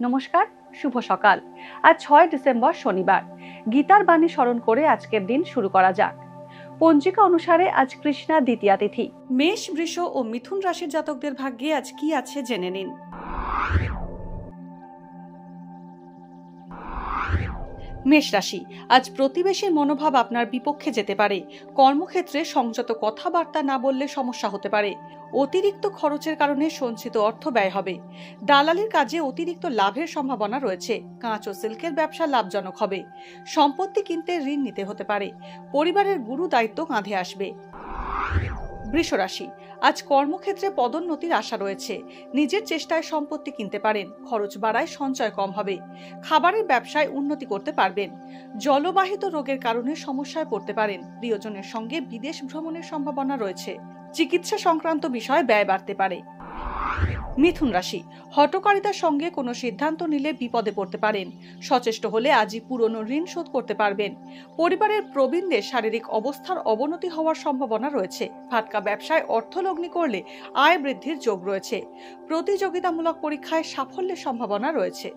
নমস্কার, শুভ সকাল। আজ 6 ডিসেম্বর শনিবার। গীতার বাণী স্মরণ করে আজকের দিন শুরু করা যাক। পঞ্জিকা অনুসারে আজ কৃষ্ণা দ্বিতীয়া তিথি। মেষ, বৃষ ও মিথুন রাশির জাতকদের ভাগ্যে আজ কি আছে জেনে নিন। মেষ রাশি, আজ প্রতিবেশীর মনোভাব আপনার বিপক্ষে যেতে পারে। কর্মক্ষেত্রে সংযত কথাবার্তা না বললে সমস্যা হতে পারে। অতিরিক্ত খরচের কারণে সঞ্চিত অর্থ ব্যয় হবে। দালালির কাজে অতিরিক্ত লাভের সম্ভাবনা রয়েছে। কাঁচ ও সিল্কের ব্যবসা লাভজনক হবে। সম্পত্তি কিনতে ঋণ নিতে হতে পারে। পরিবারের গুরু দায়িত্ব কাঁধে আসবে। বৃষ রাশি, আজ কর্মক্ষেত্রে পদোন্নতির আশা রয়েছে। নিজের চেষ্টায় সম্পত্তি কিনতে পারেন। খরচ বাড়ায় সঞ্চয় কম হবে। খাবারের ব্যবসায় উন্নতি করতে পারবেন। জলবাহিত রোগের কারণে সমস্যায় পড়তে পারেন। প্রিয়জনের সঙ্গে বিদেশ ভ্রমণের সম্ভাবনা রয়েছে। চিকিৎসা সংক্রান্ত বিষয়ে ব্যয় বাড়তে পারে। মিথুন রাশি, হঠকারিতার সঙ্গে কোনো সিদ্ধান্ত নিলে বিপদে পড়তে পারেন। সচেষ্ট হলে আজই পুরনো ঋণ শোধ করতে পারবেন। পরিবারের প্রবীণদের শারীরিক অবস্থার অবনতি হওয়ার সম্ভাবনা রয়েছে। ফাটকা ব্যবসায় অর্থলগ্নি করলে আয় বৃদ্ধির যোগ রয়েছে। প্রতিযোগিতামূলক পরীক্ষায় সাফল্যের সম্ভাবনা রয়েছে।